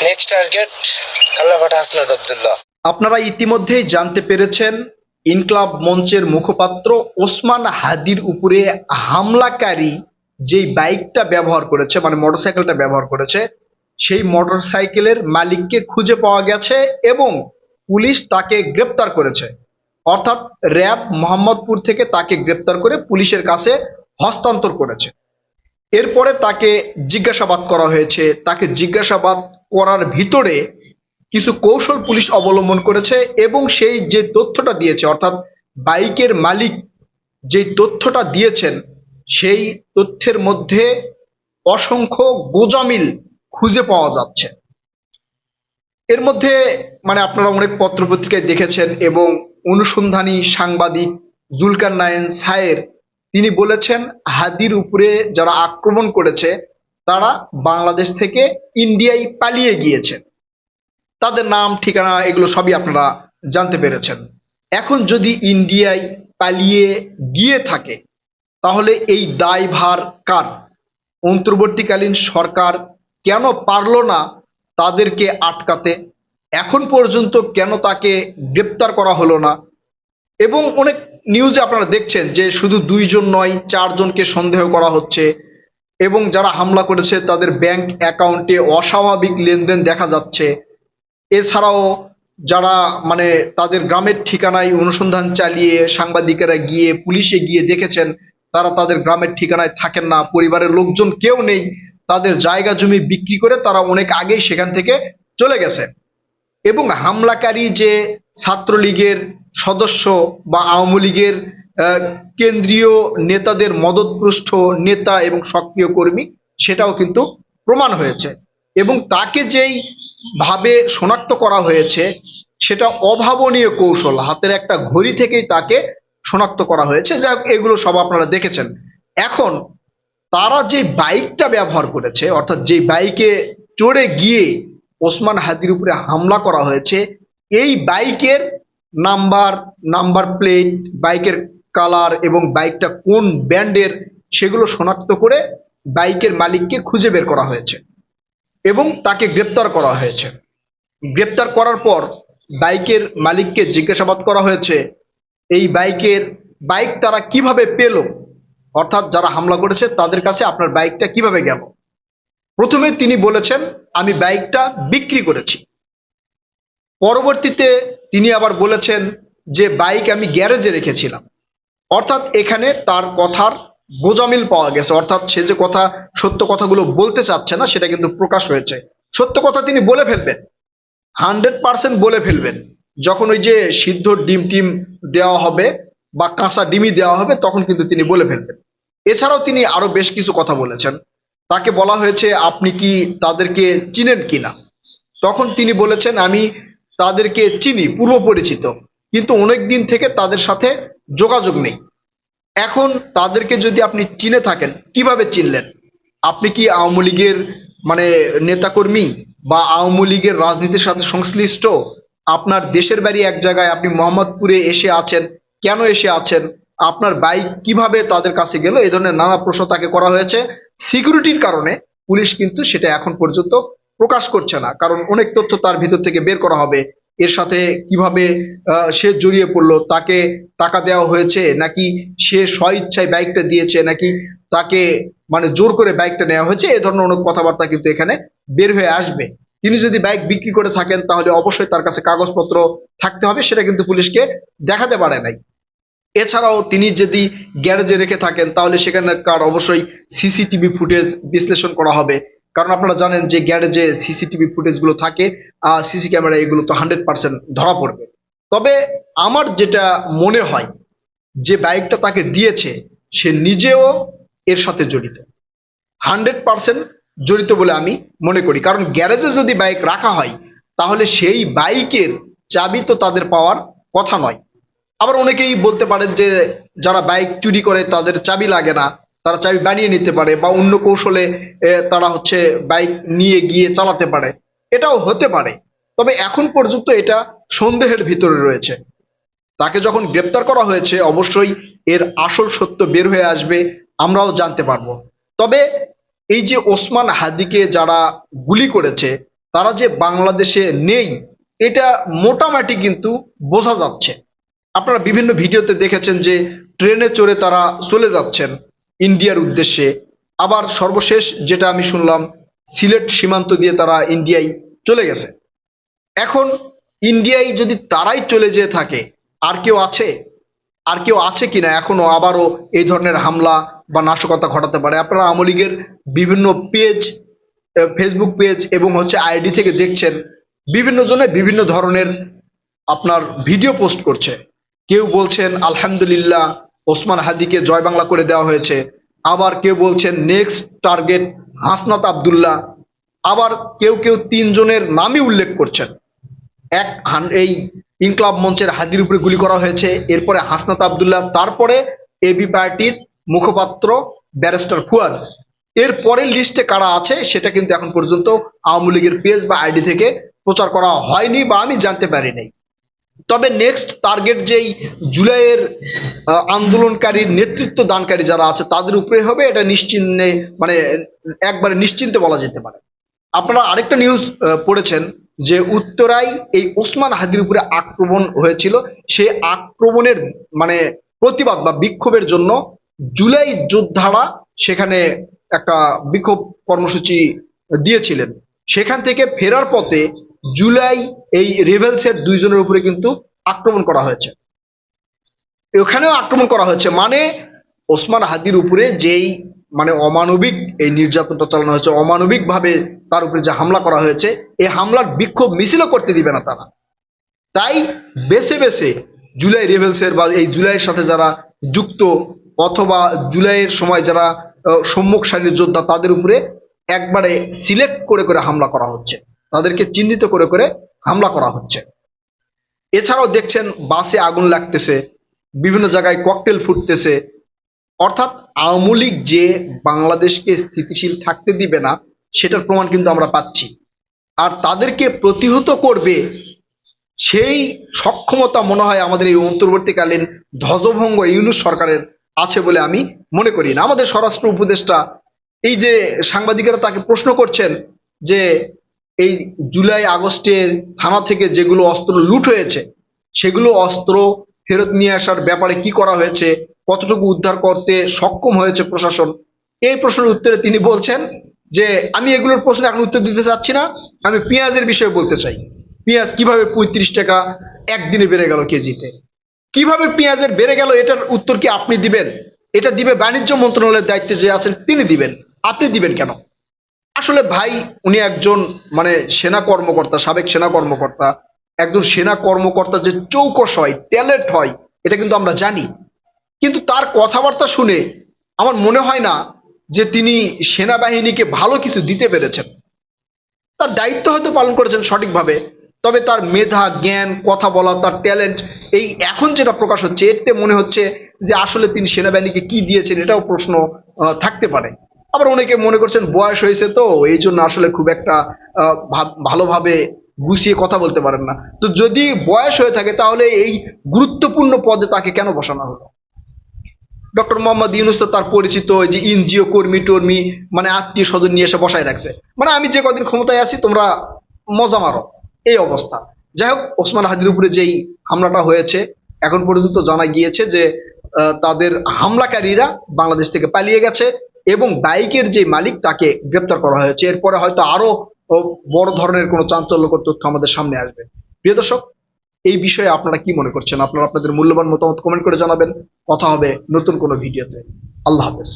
Next target কাল্লাপাট হাসনাত আব্দুল্লাহ। আপনারা ইতিমধ্যেই জানতে পেরেছেন ইনকলাব মঞ্চের মুখপাত্র ওসমান হাদির উপরে হামলাকারী যেই বাইকটা ব্যবহার করেছে, মানে মোটরসাইকেলটা ব্যবহার করেছে, সেই মোটরসাইকেলের মালিককে খুঁজে পাওয়া গেছে এবং পুলিশ তাকে গ্রেপ্তার করেছে। অর্থাৎ র্যাব মোহাম্মদপুর থেকে তাকে গ্রেপ্তার করে পুলিশের কাছে হস্তান্তর করেছে। এরপরে তাকে জিজ্ঞাসাবাদ করা হয়েছে। তাকে জিজ্ঞাসাবাদ করার ভিতরে কিছু কৌশল পুলিশ অবলম্বন করেছে এবং সেই যে তথ্যটা দিয়েছে, অর্থাৎ বাইকের মালিক যে তথ্যটা দিয়েছেন, সেই তথ্যের মধ্যে অসংখ্য গোঁজামিল খুঁজে পাওয়া যাচ্ছে। এর মধ্যে মানে আপনারা অনেক পত্রপত্রিকায় দেখেছেন এবং অনুসন্ধানী সাংবাদিক জুলকার নায়েন সায়ের তিনি বলেছেন হাদির উপরে যারা আক্রমণ করেছে তারা বাংলাদেশ থেকে ইন্ডিয়ায় পালিয়ে গিয়েছে। তাদের নাম ঠিকানা এগুলো সবই আপনারা জানতে পেরেছেন। এখন যদি ইন্ডিয়ায় পালিয়ে গিয়ে থাকে তাহলে এই দায়ভার কার? অন্তর্বর্তীকালীন সরকার কেন পারল না তাদেরকে আটকাতে? এখন পর্যন্ত কেন তাকে গ্রেপ্তার করা হলো না? এবং অনেক নিউজে আপনারা দেখছেন যে শুধু 2 জন নয়, 4 জনকে সন্দেহ করা হচ্ছে এবং যারা হামলা করেছে তাদের ব্যাংক অ্যাকাউন্টে অস্বাভাবিক লেনদেন দেখা যাচ্ছে। এছাড়াও যারা মানে তাদের গ্রামের ঠিকানায় অনুসন্ধান চালিয়ে সাংবাদিকেরা গিয়ে পুলিশে গিয়ে দেখেছেন তারা তাদের গ্রামের ঠিকানায় থাকেন না, পরিবারের লোকজন কেউ নেই, তাদের জায়গা জমি বিক্রি করে তারা অনেক আগেই সেখান থেকে চলে গেছে। এবং হামলাকারী যে ছাত্রলীগের সদস্য বা আওয়ামী লীগের কেন্দ্রীয় নেতাদের মদতপুষ্ট নেতা এবং সক্রিয় কর্মী, সেটাও কিন্তু প্রমাণ হয়েছে। এবং তাকে যেই ভাবে শনাক্ত করা হয়েছে সেটা অভাবনীয় কৌশল, হাতের একটা ঘড়ি থেকেই তাকে শনাক্ত করা হয়েছে। যা এগুলো সব আপনারা দেখেছেন। এখন তারা যে বাইকটা ব্যবহার করেছে, অর্থাৎ যে বাইকে চড়ে গিয়ে ওসমান হাদির উপরে হামলা করা হয়েছে, এই বাইকের নাম্বার প্লেট, বাইকের কালার এবং বাইকটা কোন ব্র্যান্ডের সেগুলো শনাক্ত করে বাইকের মালিককে খুঁজে বের করা হয়েছে এবং তাকে গ্রেপ্তার করা হয়েছে। গ্রেপ্তার করার পর বাইকের মালিককে জিজ্ঞাসাবাদ করা হয়েছে এই বাইক তারা কিভাবে পেল, অর্থাৎ যারা হামলা করেছে তাদের কাছে আপনার বাইকটা কিভাবে গেল। প্রথমে তিনি বলেছেন আমি বাইকটা বিক্রি করেছি। পরবর্তীতে তিনি আবার বলেছেন যে বাইক আমি গ্যারেজে রেখেছিলাম। অর্থাৎ এখানে তার কথার গোঁজামিল পাওয়া গেছে, অর্থাৎ সে যে সত্য কথাগুলো বলতে চাচ্ছে না সেটা কিন্তু প্রকাশ হয়েছে। সত্য কথা তিনি বলে ফেলবেন, 100% বলে ফেলবেন যখন ওই যে সিদ্ধ ডিম টিম দেওয়া হবে বা কাঁচা ডিমই দেওয়া হবে তখন কিন্তু তিনি বলে ফেলবেন। এছাড়াও তিনি আরো বেশ কিছু কথা বলেছেন। তাকে বলা হয়েছে আপনি কি তাদেরকে চিনেন কিনা, তখন তিনি বলেছেন আমি তাদেরকে চিনি, পূর্ব পরিচিত, কিন্তু অনেক দিন থেকে তাদের সাথে যোগাযোগ নেই। এখন তাদেরকে যদি আপনি চিনে থাকেন কিভাবে চিনলেন? আপনি কি আওয়ামী লীগের মানে নেতাকর্মী বা আওয়ামী লীগের রাজনীতির সাথে সংশ্লিষ্ট? আপনার দেশের বাড়ি এক জায়গায়, আপনি মোহাম্মদপুরে এসে আছেন, কেন এসে আছেন? আপনার বাইক কিভাবে তাদের কাছে গেল? এই ধরনের নানা প্রশ্ন তাকে করা হয়েছে। সিকিউরিটির কারণে পুলিশ কিন্তু সেটা এখন পর্যন্ত প্রকাশ করছে না, কারণ অনেক তথ্য তার ভিতর থেকে বের করা হবে। এর সাথে কিভাবে সে জড়িয়ে পড়লো, তাকে টাকা দেওয়া হয়েছে নাকি সে স্বইচ্ছায় বাইকটা দিয়েছে নাকি তাকে মানে জোর করে বাইকটা নেওয়া হয়েছে, এ ধরনের অনেক কথাবার্তা কিন্তু এখানে বের হয়ে আসবে। তিনি যদি বাইক বিক্রি করে থাকেন তাহলে অবশ্যই তার কাছে কাগজপত্র থাকতে হবে, সেটা কিন্তু পুলিশকে দেখাতে পারে নাই। এছাড়াও তিনি যদি গ্যারেজে রেখে থাকেন তাহলে সেখানকার অবশ্যই সিসিটিভি ফুটেজ বিশ্লেষণ করা হবে, কারণ আপনারা জানেন যে গ্যারেজে সিসিটিভি ফুটেজ গুলো থাকে, সিসি ক্যামেরা, এগুলো তো 100% ধরা পড়বে। তবে আমার যেটা মনে হয় যে বাইকটা তাকে দিয়েছে সে নিজেও এর সাথে জড়িত, 100% জড়িত বলে আমি মনে করি। কারণ গ্যারেজে যদি বাইক রাখা হয় তাহলে সেই বাইকের চাবি তো তাদের পাওয়ার কথা নয়। আবার অনেকেই বলতে পারেন যে যারা বাইক চুরি করে তাদের চাবি লাগে না, তারা চাবি বানিয়ে নিতে পারে বা অন্য কৌশলে তারা হচ্ছে বাইক নিয়ে গিয়ে চালাতে পারে, এটাও হতে পারে। তবে এখন পর্যন্ত এটা সন্দেহের ভিতরে রয়েছে। তাকে যখন গ্রেপ্তার করা হয়েছে অবশ্যই এর আসল সত্য বের হয়ে আসবে, আমরাও জানতে পারবো। তবে এই যে ওসমান হাদিকে যারা গুলি করেছে তারা যে বাংলাদেশে নেই এটা মোটামুটি কিন্তু বোঝা যাচ্ছে। আপনারা বিভিন্ন ভিডিওতে দেখেছেন যে ট্রেনে চড়ে তারা চলে যাচ্ছেন ইন্ডিয়ার উদ্দেশ্যে। আবার সর্বশেষ যেটা আমি শুনলাম, সিলেট সীমান্ত দিয়ে তারা ইন্ডিয়ায় চলে গেছে। এখন ইন্ডিয়ায় যদি তারাই চলে যেয়ে থাকে, আর কেউ আছে? আর কেউ আছে কিনা এখনো আবারও এই ধরনের হামলা বা নাশকতা ঘটাতে পারে? আপনারা আওয়ামী লীগের বিভিন্ন পেজ, ফেসবুক পেজ এবং আইডি থেকে দেখছেন বিভিন্ন জনে বিভিন্ন ধরনের আপনার ভিডিও পোস্ট করছে। কেউ বলছেন আলহামদুলিল্লাহ ওসমান হাদিকে জয় বাংলা করে দেওয়া হয়েছে, আবার কেউ বলছেন নেক্সট টার্গেট হাসনাত আব্দুল্লাহ, আবার কেউ কেউ তিনজনের নামই উল্লেখ করছেন। এই ইনকলাব মঞ্চের হাদির উপরে গুলি করা হয়েছে, এরপরে হাসনাত আব্দুল্লাহ, তারপরে এবি পার্টির মুখপাত্র ব্যারিস্টার ফুয়াদ। এর পরের লিস্টে কারা আছে সেটা কিন্তু এখন পর্যন্ত আওয়ামী লীগের পেজ বা আইডি থেকে প্রচার করা হয়নি বা আমি জানতে পারি নাই। তবে নেক্সট টার্গেট যেই জুলাইয়ের আন্দোলনকারীর নেতৃত্ব দানকারী যারা আছে তাদের উপরে হবে, এটা নিশ্চিন্তে মানে একবারে নিশ্চিন্তে বলা যেতে পারে। আপনারা আরেকটা নিউজ পড়েছেন যে উত্তরায় এই ওসমান হাদির উপরে আক্রমণ হয়েছিল, সেই আক্রমণের মানে প্রতিবাদ বা বিক্ষোভের জন্য জুলাই যোদ্ধারা সেখানে একটা বিক্ষোভ কর্মসূচি দিয়েছিলেন। সেখান থেকে ফেরার পথে জুলাই এই রেভেলসের দুইজনের উপরে কিন্তু আক্রমণ করা হয়েছে, এখানেও আক্রমণ করা হয়েছে। মানে ওসমান হাদির উপরে যেই মানে অমানবিক এই নির্যাতনটা চালানো হয়েছে, অমানবিক ভাবে তার উপরে যে হামলা করা হয়েছে, এই হামলার বিক্ষোভ মিছিলও করতে দিবে না তারা। তাই বেছে বেছে জুলাই রেভেলসের বা এই জুলাইয়ের সাথে যারা যুক্ত অথবা জুলাইয়ের সময় যারা সম্মুখ সারির যোদ্ধা তাদের উপরে একবারে সিলেক্ট করে করে হামলা করা হচ্ছে, তাদেরকে চিহ্নিত করে করে হামলা করা হচ্ছে। এছাড়াও দেখছেন বাসে আগুন লাগতেছে, বিভিন্ন জায়গায় ককটেল ফুটতেছে। অর্থাৎ আওয়ামী লীগ যে বাংলাদেশকে স্থিতিশীল থাকতে দিবে না সেটার প্রমাণ কিন্তু আমরা পাচ্ছি। আর তাদেরকে প্রতিহত করবে সেই সক্ষমতা মনে হয় আমাদের এই অন্তর্বর্তীকালীন ধ্বজভঙ্গ ইউনূস সরকারের আছে বলে আমি মনে করি না। আমাদের স্বরাষ্ট্র উপদেষ্টা এই যে সাংবাদিকেরা তাকে প্রশ্ন করছেন যে এই জুলাই আগস্টের থানা থেকে যেগুলো অস্ত্র লুট হয়েছে সেগুলো অস্ত্র ফেরত নিয়ে আসার ব্যাপারে কি করা হয়েছে, কতটুকু উদ্ধার করতে সক্ষম হয়েছে প্রশাসন, এই প্রশ্নের উত্তরে তিনি বলছেন যে আমি এগুলোর প্রশ্নে এখন উত্তর দিতে চাচ্ছি না, আমি পেঁয়াজের বিষয়ে বলতে চাই। পেঁয়াজ কিভাবে ৩৫ টাকা একদিনে বেড়ে গেল কেজিতে? কিভাবে পেঁয়াজের বেড়ে গেল এটার উত্তর কি আপনি দিবেন? এটা দিবে বাণিজ্য মন্ত্রণালয়ের দায়িত্বে যে আছেন তিনি দিবেন, আপনি দিবেন কেন? আসলে ভাই উনি একজন মানে সেনা কর্মকর্তা, সাবেক সেনা কর্মকর্তা। একজন সেনা কর্মকর্তা যে চৌকস হয়, ট্যালেন্ট হয়, এটা কিন্তু আমরা জানি। কিন্তু তার কথাবার্তা শুনে আমার মনে হয় না যে তিনি সেনাবাহিনীকে ভালো কিছু দিতে পেরেছেন। তার দায়িত্ব হয়তো পালন করেছেন সঠিকভাবে, তবে তার মেধা, জ্ঞান, কথা বলা, তার ট্যালেন্ট এই এখন যেটা প্রকাশ হচ্ছে এতে মনে হচ্ছে যে আসলে তিনি সেনাবাহিনীকে কি দিয়েছেন এটাও প্রশ্ন থাকতে পারে। আবার অনেকে মনে করছেন বয়স হয়েছে তো এই জন্য আসলে খুব একটা ভালোভাবে গুছিয়ে কথা বলতে পারেন না। তো যদি বয়স হয়ে থাকে তাহলে এই গুরুত্বপূর্ণ পদে তাকে কেন বসানো হলো? ডক্টর মোহাম্মদ ইউনূস তো তার পরিচিত ওই যে এনজিও কর্মী টর্মী মানে আত্মীয় স্বজন নিয়ে এসে বসায় রাখছে, মানে আমি যে কদিন ক্ষমতায় আছি তোমরা মজা মারো, এই অবস্থা। যাই হোক, ওসমান হাদির উপরে যেই হামলাটা হয়েছে এখন পর্যন্ত জানা গিয়েছে যে তাদের হামলাকারীরা বাংলাদেশ থেকে পালিয়ে গেছে এবং বাইকের যে মালিক তাকে গ্রেপ্তার করা হয়েছে। এরপরে হয়তো আরো বড় ধরনের কোনো চাঞ্চল্যকর তথ্য আমাদের সামনে আসবে। প্রিয় দর্শক, এই বিষয়ে আপনারা কি মনে করছেন? আপনারা আপনাদের মূল্যবান মতামত কমেন্ট করে জানাবেন। কথা হবে নতুন কোনো ভিডিওতে। আল্লাহ হাফেজ।